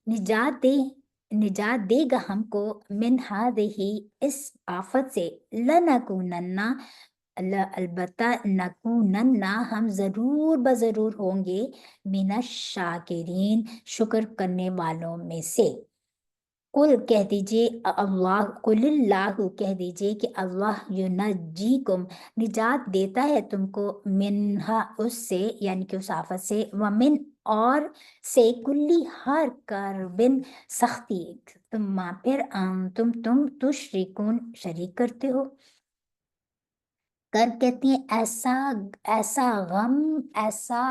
निजात दे निजात देगा हमको, मिन हादिही इस आफत से, लनकुनन्ना अलबत्ता नकुनन्ना हम जरूर बजरूर होंगे, मिना शाकिरीन शुक्र करने वालों में से। कुल कह दीजिए अल्लाह कुलिल्लाहु कह दीजिए कि अल्लाह युनज्जीकुम निजात देता है तुमको, मिन्हा उससे यानी कि उस आफत से, व मिन और से, कुल्ली हर करबिन सख्ती, तुम फिर तुम तुशरिकुन शरीक करते हो। कर कहती हैं ऐसा ऐसा गम, ऐसा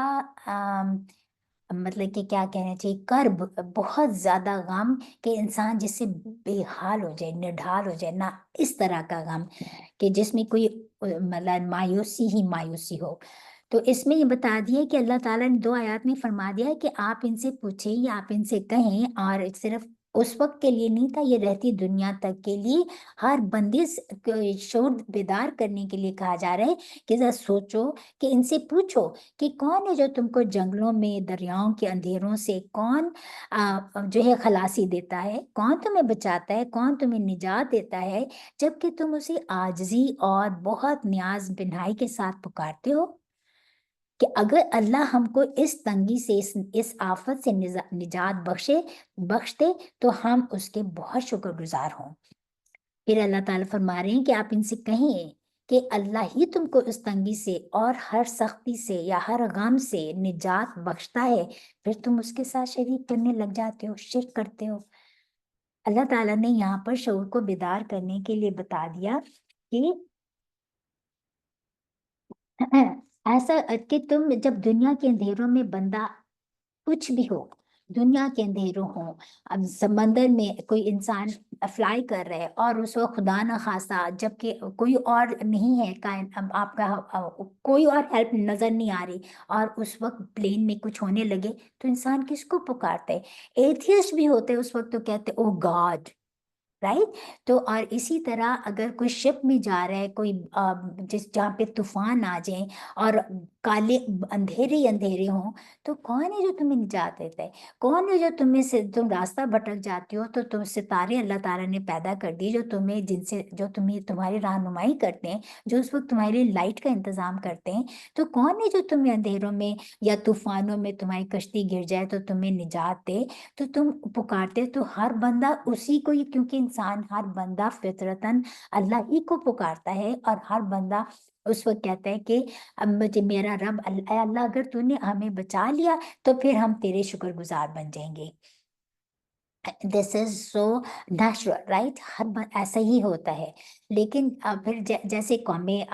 मतलब कि क्या कहना चाहिए, कर्ब, बहुत ज्यादा गम कि इंसान जिससे बेहाल हो जाए, निढाल हो जाए ना, इस तरह का गम कि जिसमें कोई मतलब मायूसी ही मायूसी हो। तो इसमें ये बता दिया कि अल्लाह ताला ने दो आयत में फरमा दिया है कि आप इनसे पूछें या आप इनसे कहें, और सिर्फ उस वक्त के लिए नहीं था, ये रहती दुनिया तक के लिए हर बंदे को शोर बेदार करने के लिए कहा जा रहा है कि जरा सोचो, कि इनसे पूछो कि कौन है जो तुमको जंगलों में दरियाओं के अंधेरों से कौन जो है खलासी देता है, कौन तुम्हें बचाता है, कौन तुम्हें निजात देता है, जबकि तुम उसे आजिजी और बहुत न्याज बिनाई के साथ पुकारते हो। कि अगर अल्लाह हमको इस तंगी से इस आफत से निजात बख्श दे तो हम उसके बहुत शुक्रगुजार हों। फिर अल्लाह ताला फरमा रहे हैं कि आप इनसे कहिए कि अल्लाह ही तुमको इस तंगी से और हर सख्ती से या हर गम से निजात बख्शता है, फिर तुम उसके साथ शरीक करने लग जाते हो, शिर्क करते हो। अल्लाह ताला ने यहाँ पर शऊर को बेदार करने के लिए बता दिया कि ऐसा कि तुम जब दुनिया के अंधेरों में बंदा कुछ भी हो, दुनिया के अंधेरों हो, अब समंदर में कोई इंसान फ्लाई कर रहा है और उस वक्त खुदा न खासा जबकि कोई और नहीं है कायन, अब आपका कोई और हेल्प नजर नहीं आ रही और उस वक्त प्लेन में कुछ होने लगे, तो इंसान किसको पुकारता है? एथियस्ट भी होते हैं उस वक्त तो कहते ओ गॉड, राइट। तो और इसी तरह अगर कोई शिप में जा रहा है, कोई जहाँ पे तूफान आ जाए और काले अंधेरे ही अंधेरे हों, तो कौन है जो तुम्हें निजात देता है? कौन है जो तुम्हें से तुम रास्ता भटक जाती हो तो तुम सितारे अल्लाह ताला ने पैदा कर दिए जो तुम्हें जिनसे जो तुम्हें तुम्हारी रहनुमाई करते हैं, जो उस वक्त तुम्हारे लिए लाइट का इंतजाम करते हैं। तो कौन है जो तुम्हें अंधेरों में या तूफानों में तुम्हारी कश्ती गिर जाए तो तुम्हें निजात दे? तो तुम पुकारते तो हर बंदा उसी को ही, क्योंकि इंसान हर बंदा फितरतन अल्लाह ही को पुकारता है, और हर बंदा उस वक्त कहता है कि अब मुझे मेरा रब अल्लाह, अल्लाह अगर तूने हमें बचा लिया तो फिर हम तेरे शुक्रगुजार बन जाएंगे। This is so natural, right. ऐसा ही होता है। लेकिन फिर जैसे कौमें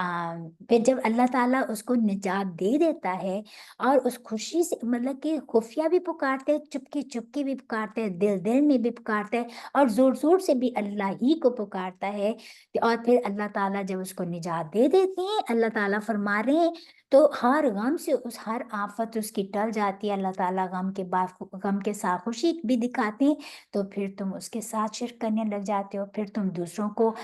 फिर जब अल्लाह ताला उसको निजात दे देता है और उस खुशी से, मतलब कि खुफिया भी पुकारते हैं, चुपके चुपके भी पुकारते हैं, दिल दिल में भी पुकारते हैं, और जोर जोर से भी अल्लाह ही को पुकारता है। और फिर अल्लाह ताला जब उसको निजात दे देते हैं, अल्लाह ताला फरमा रहे हैं, तो हर गम से उस हर आफत उसकी टल जाती है। अल्लाह ताला गम के बाद गम के साथ खुशी भी दिखाते हैं। तो फिर तुम उसके साथ शिरक करने लग जाते हो, फिर तुम दूसरों को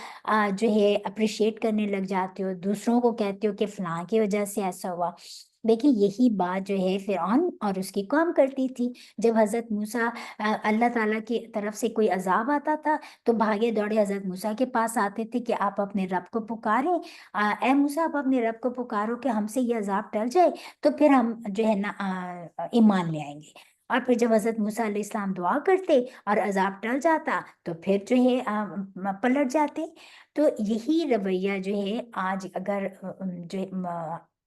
जो है अप्रिशिएट करने लग जाते हो, दूसरों को कहते हो कि फलां की वजह से ऐसा हुआ। देखिए यही बात जो है फिरौन और उसकी कौम करती थी। जब हजरत मूसा अल्लाह ताला की तरफ से कोई अजाब आता था तो भागे दौड़े हजरत मूसा के पास आते थे कि आप अपने रब को पुकारें, ए मूसा आप अपने रब को पुकारो कि हमसे ये अजाब टल जाए, तो फिर हम जो है ना ईमान ले आएंगे। और फिर जब हजरत मूसा अलैहिस्सलाम दुआ करते और अजाब टल जाता तो फिर जो है पलट जाते। तो यही रवैया जो है आज अगर जो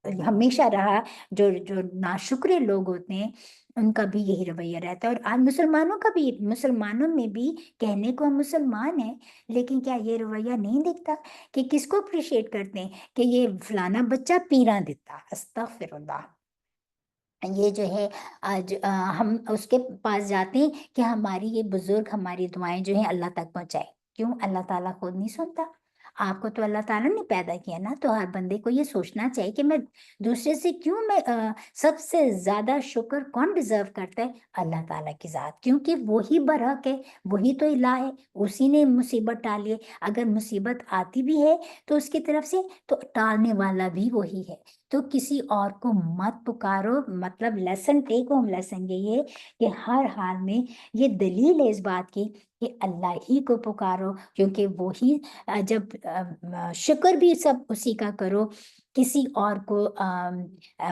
हमेशा रहा, जो जो नाशुक्रे लोग होते हैं उनका भी यही रवैया रहता है। और आज मुसलमानों का भी, मुसलमानों में भी कहने को हम मुसलमान हैं, लेकिन क्या ये रवैया नहीं दिखता कि किसको अप्रिशिएट करते हैं कि ये फलाना बच्चा पीरा देता, अस्तगफिरुल्लाह। ये जो है आज हम उसके पास जाते हैं कि हमारी ये बुजुर्ग हमारी दुआएं जो है अल्लाह तक पहुंचाए। क्यों? अल्लाह ताला खुद नहीं सुनता? आपको तो अल्लाह ताला ने पैदा किया ना, तो हर बंदे को ये सोचना चाहिए कि मैं दूसरे से क्यों, मैं सबसे ज्यादा शुक्र कौन डिजर्व करता है? अल्लाह ताला की जात, क्योंकि वही बरहक है, वही तो इलाह है, उसी ने मुसीबत टाली है। अगर मुसीबत आती भी है तो उसकी तरफ से तो टालने वाला भी वही है। तो किसी और को मत पुकारो। मतलब लेसन टेक होम लेसन यही है कि हर हाल में ये दलील है इस बात की कि अल्लाह ही को पुकारो, क्योंकि वो ही जब शुक्र भी सब उसी का करो। किसी और को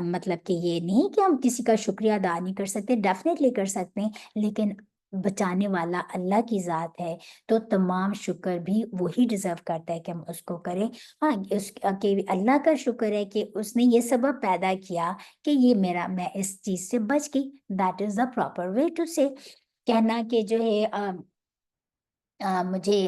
मतलब कि ये नहीं कि हम किसी का शुक्रिया अदा नहीं कर सकते, डेफिनेटली कर सकते हैं, लेकिन बचाने वाला अल्लाह की जात है, तो तमाम शुक्र भी वही डिजर्व करता है कि हम उसको करें। हाँ, के अल्लाह का शुक्र है कि उसने ये सबब पैदा किया कि ये मेरा, मैं इस चीज से बच गई। That is the proper way to say. कहना कि जो है मुझे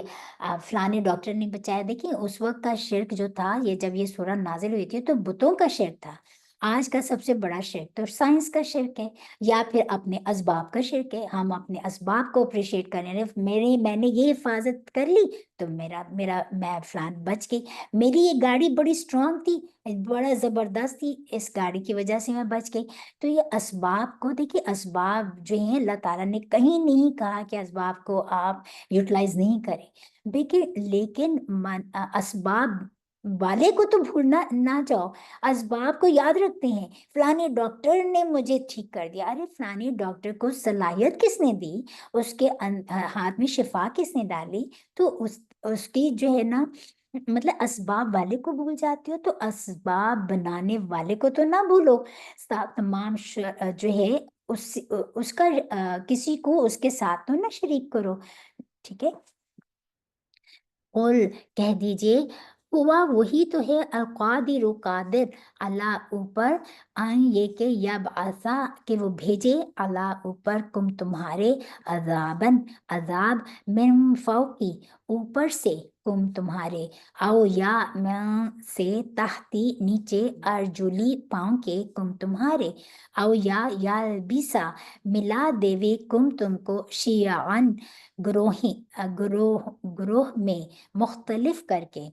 फलाने डॉक्टर ने बचाया। देखिए उस वक्त का शिर्क जो था, ये जब ये सूरह नाजिल हुई थी तो बुतों का शिर्क था। आज का सबसे बड़ा शिर्क तो साइंस का शिर्क है, या फिर अपने असबाब का शिर्क है। हम अपने असबाब को अप्रिशिएट करने लगे, मेरी मैंने ये हिफाजत कर ली तो मेरा मेरा मैं फलान बच गई। मेरी ये गाड़ी बड़ी स्ट्रांग थी, बड़ा जबरदस्त थी, इस गाड़ी की वजह से मैं बच गई। तो ये असबाब को देखिए, असबाब जो है अल्लाह ताला ने कहीं नहीं कहा कि असबाब को आप यूटिलाइज नहीं करें। देखिए लेकिन असबाब वाले को तो भूलना ना जाओ, असबाब को याद रखते हैं। फलाने डॉक्टर ने मुझे ठीक कर दिया, अरे फलाने डॉक्टर को सलाहियत किसने दी? उसके हाथ में शिफा किसने डाली? तो उसकी जो है ना, मतलब असबाब वाले को भूल जाती हो तो असबाब बनाने वाले को तो ना भूलो। तमाम जो है उसका किसी को उसके साथ तो ना शरीक करो। ठीक है। कुल, कह दीजिए, हुआ वही तो है अलकादिर कादिर, अल्लाह ऊपर, आन ये के यब आसा कि वो भेजे अल्लाह ऊपर कुम तुम्हारे अजाबन अजाब मिन फौकी ऊपर से, कुम तुम्हारे, आओ या मैं से तहती नीचे, अर्जुली पाँव के कुम तुम्हारे, आओ या बिसा मिला देवे कुम तुमको शियान ग्रोही ग्रोह ग्रोह में मुख्तलिफ करके,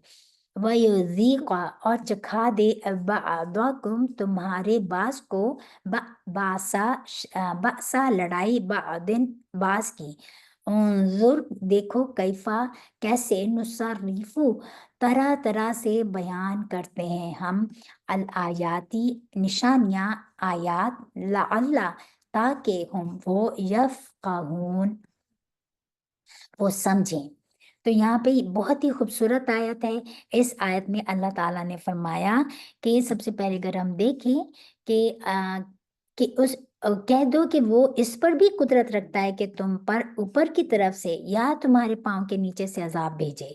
वयुज़ीक़ा और चखा दे बअदकुम तुम्हारे बास को बासा बासा लड़ाई बादिन बास की, انظر دیکھو کیفا کیسے نصرفو طرح طرح سے بیان کرتے ہیں ہم الآیاتی نشانیاں آیات لعل تاکہ ہم وہ یفقہون وہ سمجھیں۔ تو یہاں پہ بہت ہی خوبصورت آیت ہے۔ اس آیت میں اللہ تعالیٰ نے فرمایا کہ سب سے پہلے اگر ہم دیکھیں کہ اس کہہ دو کہ وہ اس پر بھی قدرت رکھتا ہے کہ تم پر اوپر کی طرف سے یا تمہارے پاؤں کے نیچے سے عذاب بھیجے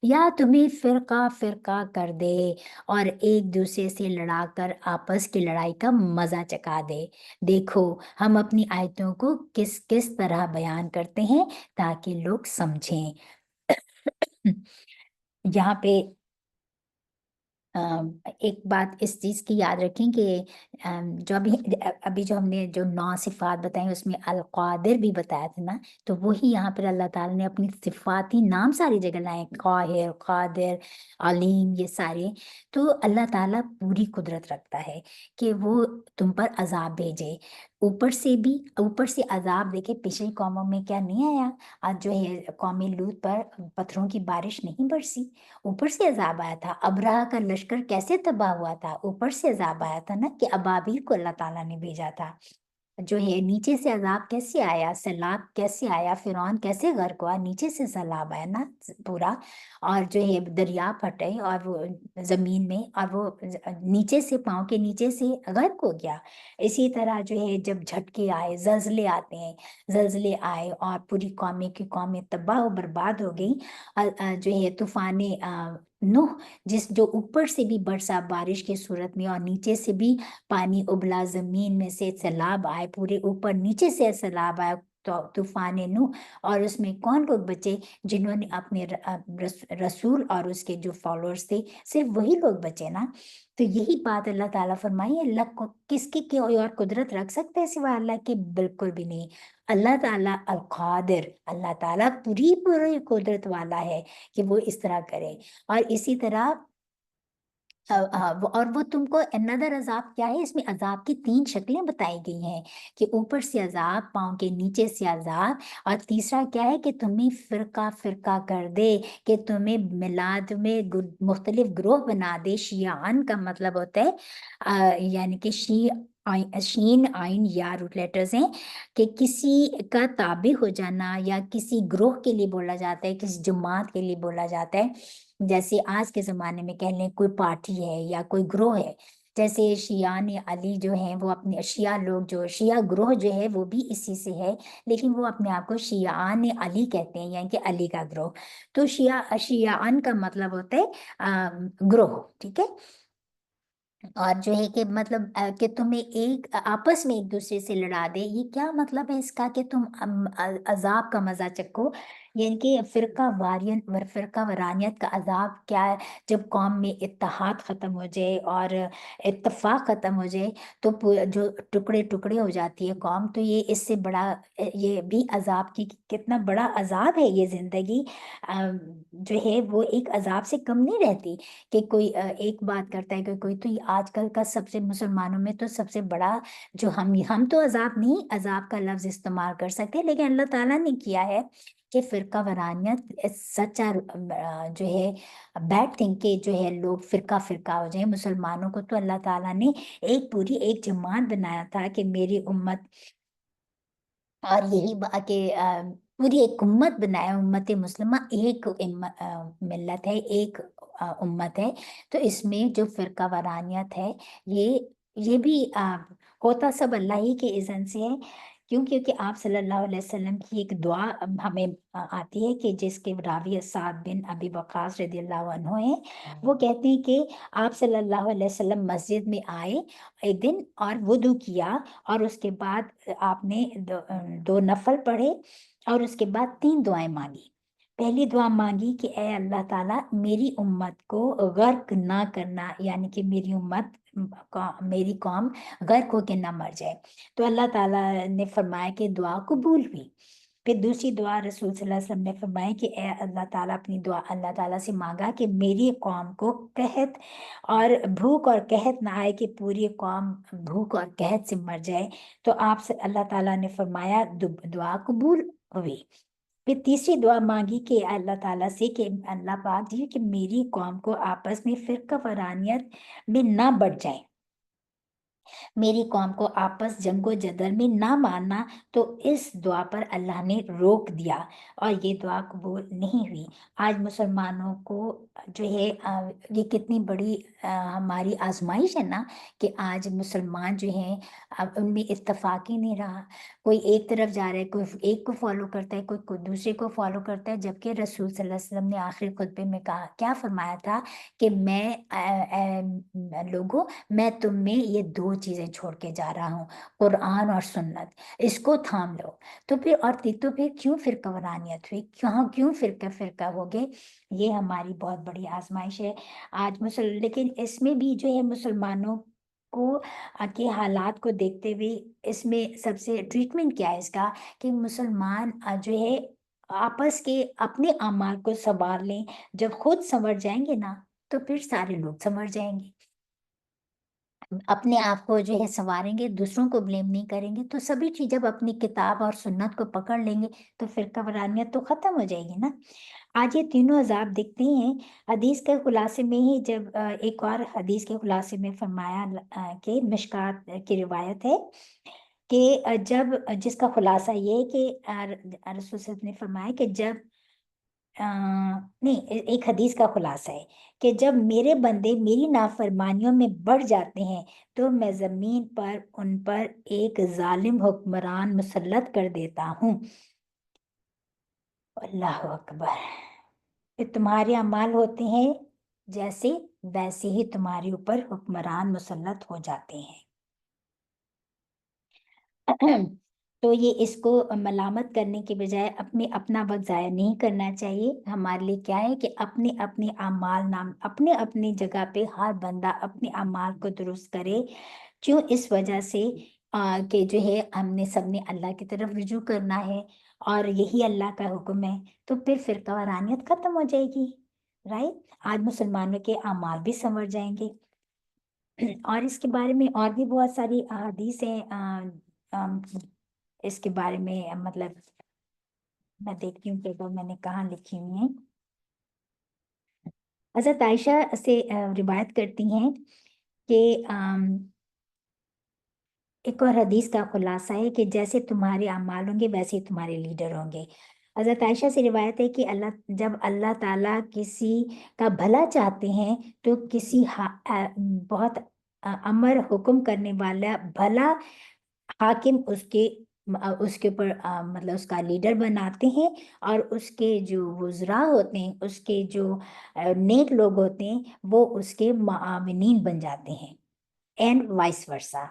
یا تمہیں فرقہ فرقہ کر دے اور ایک دوسرے سے لڑا کر آپس کی لڑائی کا مزہ چکھا دے۔ دیکھو ہم اپنی آیتوں کو کس کس طرح بیان کرتے ہیں تاکہ لوگ سمجھیں۔ یہاں پہ ایک بات اس چیز کی یاد رکھیں کہ جو ابھی جو ہم نے جو 9 صفات بتائیں اس میں القادر بھی بتایا تھا نا، تو وہی یہاں پر اللہ تعالیٰ نے اپنی صفاتی نام ساری جگہ لائے، قاہر، قادر، علیم، یہ سارے۔ تو اللہ تعالیٰ پوری قدرت رکھتا ہے کہ وہ تم پر عذاب بھیجے، اوپر سے عذاب۔ دیکھے پچھلی قوموں میں کیا نہیں آیا، آج جو ہے قوم لوط پر پتھروں کی بارش نہیں برسی، اوپر سے عذاب آیا تھا۔ ابرہہ کا لشکر کیسے تباہ ہوا تھا، اوپر سے عذاب آیا تھا نا، کہ ابابیل کو اللہ تعالیٰ نے بھیجا تھا۔ جو ہے نیچے سے عذاب کیسے آیا، سیلاب کیسے آیا، فرعون کیسے غرق ہوا، نیچے سے سیلاب آیا نا پورا، اور جو ہے دریا پھٹے اور وہ زمین میں، اور وہ نیچے سے پاؤں کے نیچے سے غرق ہو گیا۔ اسی طرح جو ہے جب جھٹکے آئے، زلزلے آتے ہیں، زلزلے آئے اور پوری قومیں کی قومیں تباہ و برباد ہو گئی۔ جو ہے طوفان نوح جو اوپر سے بھی برسا بارش کی صورت میں اور نیچے سے بھی پانی ابلا، زمین میں سے سیلاب آئے، پورے اوپر نیچے سے سیلاب آئے، تو طوفان نوح، اور اس میں کون لوگ بچے؟ جنہوں نے اپنے رسول اور اس کے جو فالوورز تھے، صرف وہی لوگ بچے نا۔ تو یہی بات اللہ تعالیٰ فرمائی، اللہ کو کس کی کوئی اور قدرت رکھ سکتے ہیں سوائے اللہ کے؟ بالکل بھی نہیں۔ اللہ تعالیٰ القادر، اللہ تعالیٰ پوری قدرت والا ہے کہ وہ اس طرح کرے۔ اور اسی طرح اور وہ تم کو another عذاب کیا ہے، اس میں عذاب کی 3 شکلیں بتائی گئی ہیں، کہ اوپر سے عذاب، پاؤں کے نیچے سے عذاب، اور تیسرا کیا ہے کہ تمہیں فرقہ فرقہ کر دے، کہ تمہیں ملا، تمہیں مختلف گروہ بنا دے۔ شیعان کا مطلب ہوتا ہے یعنی کہ شین آئین یا روٹ لیٹرز ہیں، کہ کسی کا تابع ہو جانا یا کسی گروہ کے لیے بولا جاتا ہے، کسی جماعت کے لیے بولا جاتا ہے۔ جیسے آج کے زمانے میں کہہ لیں کوئی پارٹی ہے یا کوئی گروہ ہے، جیسے شیعان علی جو ہیں، وہ اپنے شیعہ لوگ، جو شیعہ گروہ جو ہے وہ بھی اسی سے ہے، لیکن وہ اپنے آپ کو شیعان علی کہتے ہیں، یعنی کہ علی کا گروہ۔ تو شیعان کا مطلب ہوتا ہے گروہ، ٹھیک ہے۔ اور جو ہے کہ مطلب کہ تمہیں آپس میں ایک دوسرے سے لڑا دے، یہ کیا مطلب ہے اس کا؟ کہ تم عذاب کا مزہ چکھو، یعنی کہ فرقہ وارانیت کا عذاب کیا ہے؟ جب قوم میں اتحاد ختم ہو جائے اور اتفاق ختم ہو جائے، تو جو ٹکڑے ٹکڑے ہو جاتی ہے قوم، تو یہ اس سے بڑا، یہ بھی عذاب کی کتنا بڑا عذاب ہے یہ زندگی، جو ہے وہ ایک عذاب سے کم نہیں رہتی۔ کہ کوئی ایک بات کرتا ہے کہ کوئی، تو یہ آج کل کا سب سے مسلمانوں میں تو سب سے بڑا جو ہم تو عذاب نہیں، عذاب کا لفظ استعمال کر سکتے، لیکن اللہ تعالیٰ نے کیا ہے کہ فرقہ وارانیت سچا جو ہے بیڈ تھنگ، کہ جو ہے لوگ فرقہ فرقہ ہو جائیں۔ مسلمانوں کو تو اللہ تعالیٰ نے ایک جماعت بنایا تھا کہ میری امت، اور یہی کہ پوری ایک امت بنایا، امت مسلمہ ایک ملت ہے، ایک امت ہے۔ تو اس میں جو فرقہ وارانیت ہے، یہ بھی ہوتا سب اللہ ہی کے اذن سے ہے، کیونکہ آپ صلی اللہ علیہ وسلم کی ایک دعا ہمیں آتی ہے، کہ جس کے راوی سعد بن ابی وقاص رضی اللہ عنہ ہیں۔ وہ کہتے ہیں کہ آپ صلی اللہ علیہ وسلم مسجد میں آئے ایک دن اور وضو کیا، اور اس کے بعد آپ نے 2 نفل پڑھے، اور اس کے بعد 3 دعائیں مانگی۔ پہلی دعا مانگی کہ اے اللہ تعالیٰ میری امت کو غرق نہ کرنا، یعنی کہ میری قوم غرق ہو کے نہ مر جائے۔ تو اللہ تعالیٰ نے فرمایا کہ دعا قبول ہوئی۔ پھر دوسری دعا رسول صلی اللہ علیہ وسلم نے فرمائی کہ اے اللہ تعالیٰ، اپنی دعا اللہ تعالیٰ سے مانگا کہ میری قوم کو قحط اور بھوک اور قحط نہ آئے، کہ پوری قوم بھوک اور قحط سے مر جائے۔ تو آپ سے اللہ تعالیٰ نے فرمایا دعا قبول ہوئی۔ फिर तीसरी दुआ मांगी कि अल्लाह ताला से कि अल्लाह पाक जी कि मेरी कौम को आपस में फिरका वारानियत में ना बढ़ जाए, मेरी कौम को आपस जंगो जदल में ना मारना। तो इस दुआ पर अल्लाह ने रोक दिया और ये दुआ कबूल नहीं हुई। आज मुसलमानों को जो है ये कितनी बड़ी हमारी आजमाइश है ना, कि आज मुसलमान जो हैं अब उनमें इत्तेफाक ही नहीं रहा। कोई एक तरफ जा रहा है, कोई एक को फॉलो करता है, कोई दूसरे को फॉलो करता है, जबकि रसूल सल्लल्लाहु अलैहि वसल्लम ने आखिरी खुतबे में कहा, क्या फरमाया था कि लोगों, मैं तुम में ये दो चीजें छोड़ के जा रहा हूँ, कुरान और सुन्नत, इसको थाम लो। तो फिर तो फिर क्यों फिरका वारानियत हुई, क्यों फिरका फिरका हो गए? ये हमारी बहुत बड़ी आजमाइश है आज लेकिन इसमें भी जो है मुसलमानों को के हालात को देखते हुए इसमें सबसे ट्रीटमेंट क्या है इसका, कि मुसलमान जो है आपस के अपने अमाल को संवार लें। जब खुद संवर जाएंगे ना, तो फिर सारे लोग संवर जाएंगे। अपने आप को जो है संवारेंगे, दूसरों को ब्लेम नहीं करेंगे, तो सभी चीज जब अपनी किताब और सुन्नत को पकड़ लेंगे, तो फिर वारानियत तो खत्म हो जाएगी ना। आज ये तीनों अजाब दिखते हैं हदीस के खुलासे में ही। जब एक और हदीस के खुलासे में फरमाया कि मिशकात की रिवायत है कि जब जिसका खुलासा ये है कि रसूल सल्लल्लाहु अलैहि वसल्लम ने फरमाया कि जब नहीं, एक हदीस का खुलासा है कि जब मेरे बंदे मेरी नाफरमानियों में बढ़ जाते हैं, तो मैं जमीन पर उन पर एक जालिम हुक्मरान मुसल्लत कर देता हूँ। अल्लाह अकबर। ये तुम्हारे अमाल होते हैं जैसे, वैसे ही तुम्हारे ऊपर हुक्मरान मुसल्लत हो जाते हैं। तो ये इसको मलामत करने के बजाय अपने अपना वक्त ज़ाया नहीं करना चाहिए। हमारे लिए क्या है कि अपने अपने अमाल नाम अपने अपनी जगह पे हर बंदा अपने अमाल को दुरुस्त करे। क्यों? इस वजह से कि जो है हमने सबने अल्लाह की तरफ रुजू करना है और यही अल्लाह का हुक्म है। तो फिर फिरका वारानियत खत्म हो जाएगी। राइट? आज मुसलमानों के अमाल भी संवर जाएंगे। और इसके बारे में और भी बहुत सारी अहादीस हैं। अम, इसके बारे में मतलब मैं देखती हूँ पेपर मैंने कहाँ लिखी हुई है। हजरत आयशा से रिवायत करती हैं कि एक और हदीस का खुलासा है कि जैसे तुम्हारे अमाल होंगे वैसे ही तुम्हारे लीडर होंगे। हजरत आयशा से रिवायत है कि जब अल्लाह ताला किसी का भला चाहते हैं, तो किसी बहुत अमर हुक्म करने वाला भला हाकिम उसके ऊपर मतलब उसका लीडर बनाते हैं, और उसके जो वुज़रा होते हैं, उसके जो नेक लोग होते हैं, वो उसके मुआविनीन बन जाते हैं, एंड वाइस वर्सा।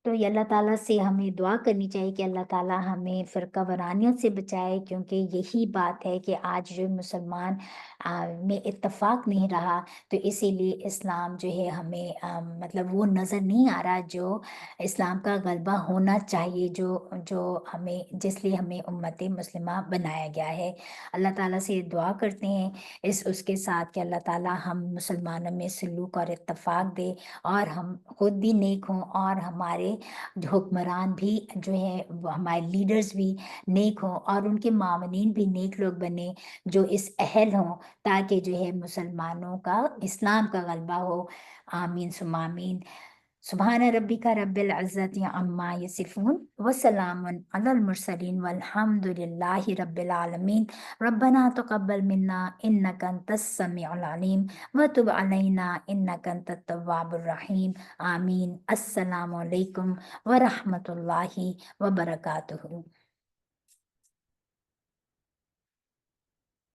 तो ये अल्लाह ताला से हमें दुआ करनी चाहिए कि अल्लाह ताला हमें फ़िरका वारानियत से बचाए, क्योंकि यही बात है कि आज जो मुसलमान में इत्तेफाक नहीं रहा। तो इसीलिए इस्लाम जो है हमें मतलब वो नज़र नहीं आ रहा जो इस्लाम का गलबा होना चाहिए, जो जो हमें जिसलिए हमें उम्मत मुस्लिमा बनाया गया है। अल्लाह ताला से दुआ करते हैं उसके साथ कि अल्लाह ताला हम मुसलमानों में सलूक और इत्तेफाक दे, और हम खुद भी नेक हों, और हमारे जो हुक्मरान भी जो है वो हमारे लीडर्स भी नेक हों, और उनके मामनीन भी नेक लोग बने जो इस अहल हों, ताकि जो है मुसलमानों का इस्लाम का गलबा हो। आमीन सुम्मा आमीन। सुभान रब्बिका रब्बिल इज़्ज़ति अम्मा यसिफून वसलामुन अलल मुरसलीन वल्हम्दुलिल्लाहि रब्बिल आलमीन। रब्बना तक़ब्बल मिन्ना इन्नका अंतस समीउल अलीम व तुब अलैना इन्नका अंतत तव्वाबुर रहीम। आमीन। अस्सलामु अलैकुम व रहमतुल्लाहि व बरकातुहू।